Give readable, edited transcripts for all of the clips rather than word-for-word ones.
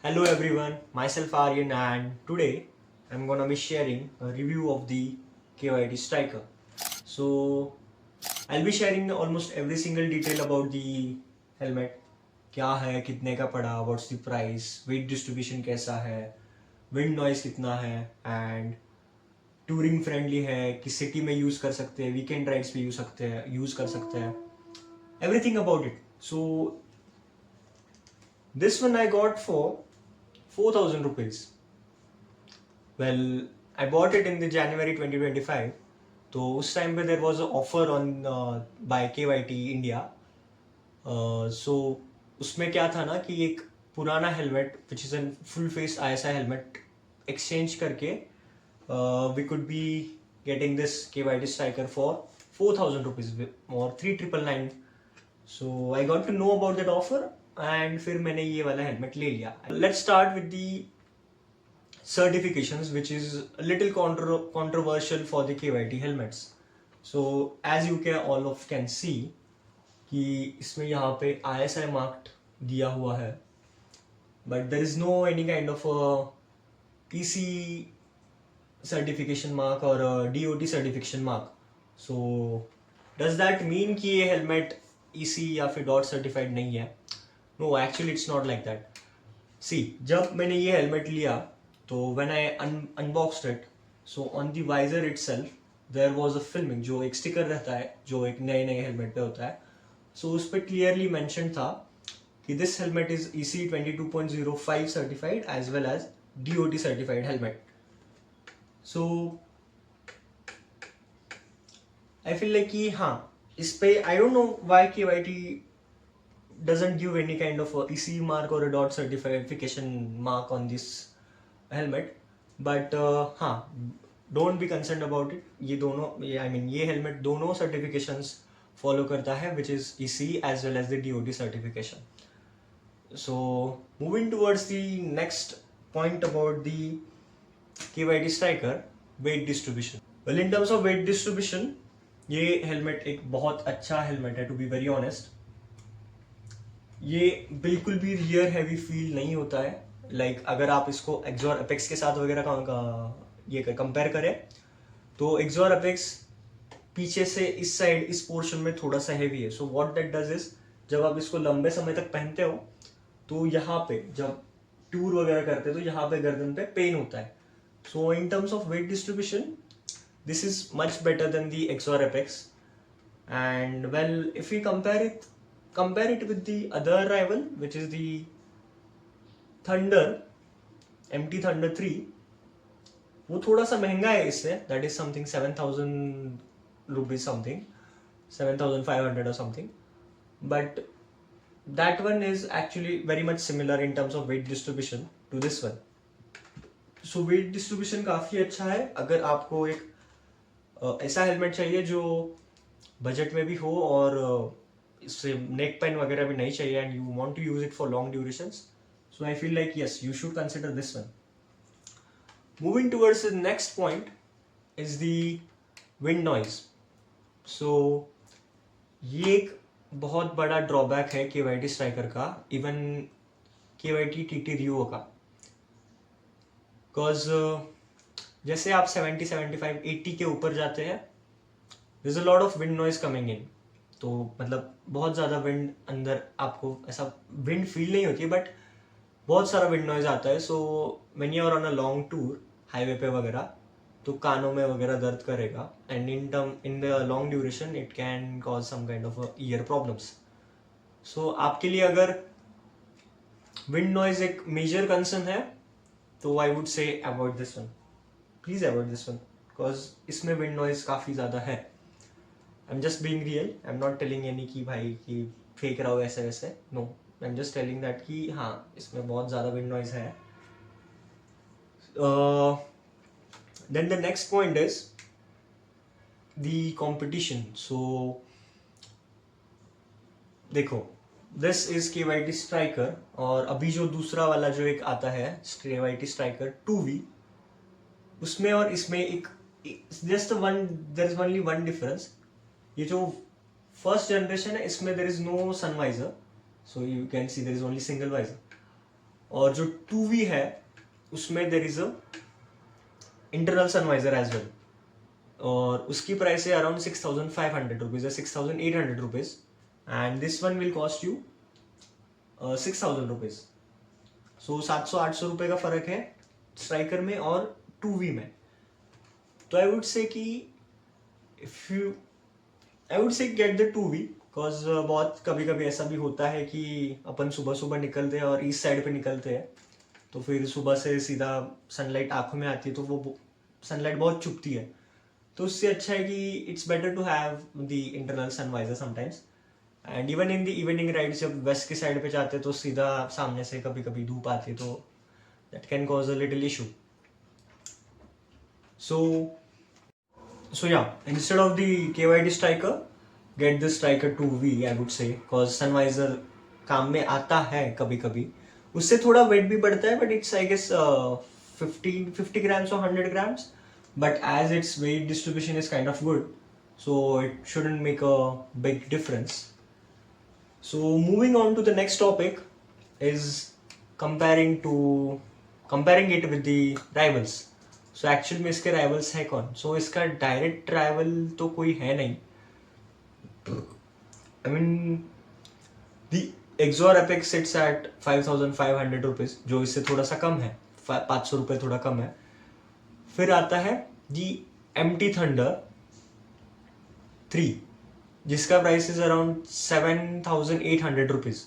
Hello everyone, myself Aryan and today I'm gonna be sharing a review of the KYT Striker. So I'll be sharing almost every single detail about the helmet. क्या है, कितने का पड़ा, what's the price, weight distribution कैसा है, wind noise कितना है and touring friendly है कि सिटी में यूज़ कर सकते हैं, weekend rides पे यूज़ कर सकते हैं, everything about it. So this one I got for 4,000 rupees. Well, I bought it in the January 2025. तो उस टाइम पे there was offer on by KYT India. So उसमें क्या था ना कि एक पुराना helmet which is an full face ISI helmet exchange करके we could be getting this KYT Striker for 4,000 rupees और 3,999. So I got to know about that offer and फिर मैंने ये वाला हेलमेट ले लिया. Let's start with the certifications, which is a little controversial for the KYT helmets. So as you can all of can see कि इसमें यहाँ पे ISI marked दिया हुआ है, but there is no any kind of a EC certification mark or a DOT certification mark. So does that mean कि ये helmet EC या फिर DOT certified नहीं है? No, actually it's not like that. See, जब मैंने ये helmet लिया तो when I unboxed it, so on the visor itself there was a filming जो एक स्टिकर रहता है जो एक नए नए हेलमेट पे होता है. सो उस पर क्लियरली मेंशन था कि this helmet is EC 22.05 certified as well as DOT certified helmet. So I feel like कि हाँ, इस पे I don't know why KYT doesn't give any kind of a EC mark or a DOT certification mark on this helmet, but हाँ, don't be concern about it. ये दोनों ये helmet दोनों certifications follow करता है which is EC as well as the DOT certification. So moving towards the next point about the KYT Striker, weight distribution. Well, in terms of weight distribution ये helmet एक बहुत अच्छा helmet है. To be very honest, ये बिल्कुल भी rear heavy feel नहीं होता है. अगर आप इसको एक्सॉर अपेक्स के साथ वगैरह का कंपेयर करें तो एक्सॉर अपेक्स पीछे से इस साइड इस पोर्शन में थोड़ा सा हैवी है. So what that does is, जब आप इसको लंबे समय तक पहनते हो तो यहाँ पे जब टूर वगैरह करते हो तो यहाँ पे गर्दन पे पेन होता है. So in terms of weight distribution this is much better than the Axor Apex. And well, if you compare it with the other rival, which is the Thunder, MT Thunder 3. वो थोड़ा सा महंगा है इससे. That is something 7,000 rupees, something 7,500 or something. But that one is actually very much similar in terms of weight distribution to this one. So weight distribution काफ़ी अच्छा है. अगर आपको एक ऐसा हेलमेट चाहिए जो बजट में भी हो और इससे नेक पेन वगैरह भी नहीं चाहिए and you want to use it for long durations, so I feel like yes, you should consider this one. Moving towards the next point is the wind noise. So ये एक बहुत बड़ा drawback है KYT Striker का, even KYT TT Rio का. Because जैसे आप 70, 75, 80 के ऊपर जाते हैं, there is a lot of wind noise coming in. तो मतलब बहुत ज़्यादा विंड अंदर, आपको ऐसा विंड फील नहीं होती है बट बहुत सारा विंड नॉइज आता है. So when you are on a long tour highway पे वगैरह तो कानों में वगैरह दर्द करेगा and in the long duration it can cause some kind of ear problems. So आपके लिए अगर विंड नॉइज एक मेजर कंसर्न है तो I would say avoid this one. Please avoid this one because इसमें विंड नॉइज काफ़ी ज़्यादा है. I'm just being real. I'm not telling any कि भाई कि फेक रहा हो ऐसे वैसे. No, I'm just telling that कि हाँ, इसमें बहुत ज़्यादा wind noise है. Then the next point is the competition. So देखो, this is KYT Striker और अभी जो दूसरा वाला जो एक आता है KYT Striker 2V, उसमें और इसमें एक there is only one difference. ये जो फर्स्ट जनरेशन है इसमें there is no sun visor, so you can see there is only single visor. और जो 2V है उसमें there is a internal sun visor as well, और उसकी प्राइस है अराउंड 6,500 रुपीज या 6,800 rupees, and this one will cost you 6,000 rupees. So 700-800 रुपए का फर्क है स्ट्राइकर में और 2V में। तो आई वुड से कि इफ यू आई वुड से गेट द 2V, बिकॉज बहुत कभी कभी ऐसा भी होता है कि अपन सुबह सुबह निकलते हैं और ईस्ट साइड पे निकलते हैं, तो फिर सुबह से सीधा सनलाइट आंखों में आती है, तो वो सनलाइट बहुत चुभती है। तो उससे अच्छा है कि it's better to have the internal sun visor sometimes. And even in the evening rides जब वेस्ट की साइड पे जाते हैं तो सीधा सामने से कभी कभी धूप आती है, तो that can cause a little issue. So yeah, instead of the KYD striker, get the striker 2V I would say, cause sun visor काम में आता है कभी कभी, उससे थोड़ा वेट भी बढ़ता है, but it's I guess 50 grams or 100 grams, but as its weight distribution is kind of good, so it shouldn't make a big difference. So moving on to the next topic is comparing it with the rivals. So actual में इसके rivals है कौन? सो इसका direct rival तो कोई है नहीं। I mean the Axor Apex sits at 5,500 rupees, जो इससे थोड़ा सा कम है, 500 रुपये थोड़ा कम है। फिर आता है दी एमटी थंडर 3, जिसका प्राइस इज अराउंड 7,800 रुपीज,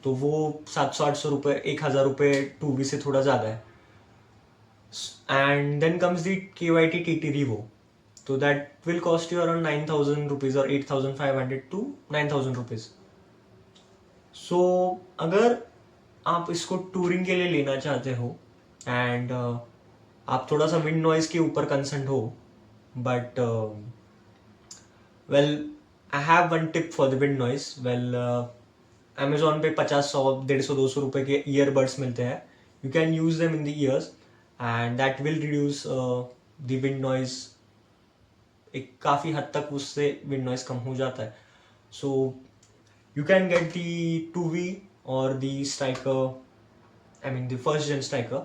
तो वो 700-800 रुपये, 1,000 रुपये 2V से थोड़ा ज़्यादा है। And then comes the KYT TT Revo, so that will cost you around 9,000 rupees or 8,500 to 9,000 rupees. So अगर आप इसको टूरिंग के लिए लेना चाहते हो एंड आप थोड़ा सा विंड नॉइज के ऊपर कंसर्न हो, but well I have one tip for the wind noise. Well Amazon पे 50, 100, 150, 200 रुपए के ईयरबड्स मिलते हैं। You can use them in the years and that will reduce the wind noise। एक काफ़ी हद तक उससे wind noise कम हो जाता है। So you can get the 2V or the striker, I mean the first gen striker।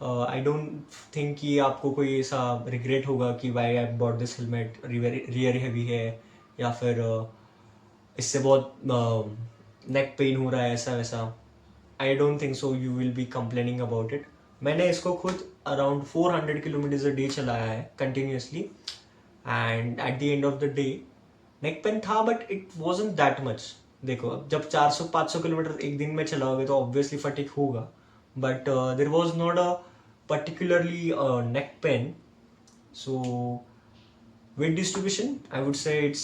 I don't think कि आपको कोई ऐसा regret होगा कि why I bought this helmet, rear heavy है, या फिर इससे बहुत neck pain हो रहा है, ऐसा वैसा। I don't think so you will be complaining about it। मैंने इसको खुद अराउंड 400 किलोमीटर डे चलाया है continuously, and at the end of the day neck pain था, but it wasn't that much. देखो अब जब 400-500 किलोमीटर एक दिन में चलाओगे तो ऑब्वियसली फटीक होगा, but there was not a particularly neck pain. So wait distribution I would से it's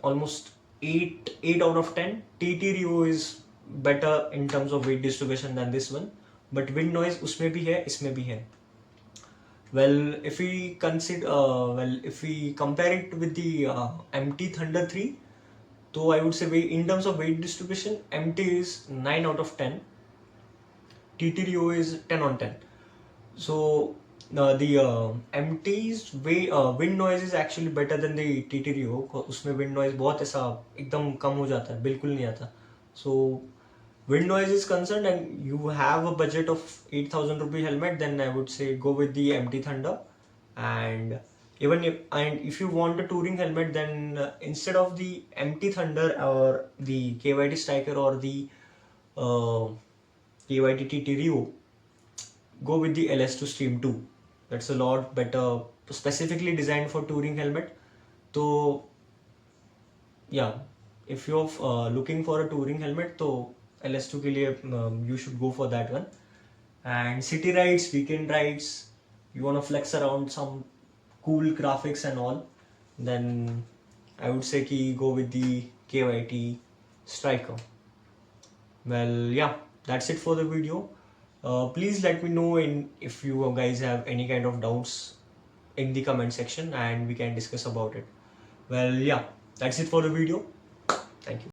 almost 8 out of 10। TT Revo is better in terms of weight distribution than this one, but wind noise उसमें भी है, इसमें भी है। Well if we compare it with the MT Thunder 3, तो I would say in terms of weight distribution MT is 9 out of 10, TT Revo is 10 on 10। So the MT's wind noise is actually better than the TT Revo। उसमें wind noise बहुत ऐसा एकदम कम हो जाता है, बिल्कुल नहीं आता। So wind noise is concerned and you have a budget of 8,000 rupee helmet, then I would say go with the MT Thunder। And if you want a touring helmet, then instead of the MT Thunder or the KYT Striker or the KYT TT Revo, go with the LS2 Stream 2। That's a lot better, specifically designed for touring helmet। So yeah, if you're looking for a touring helmet, तो LS2 के लिए you should go for that one। And city rides, weekend rides, you want to flex around some cool graphics and all, then I would say कि go with the KYT Striker। Well yeah, that's it for the video। Please let me know if you guys have any kind of doubts in the comment section and we can discuss about it। Well yeah, that's it for the video। Thank you।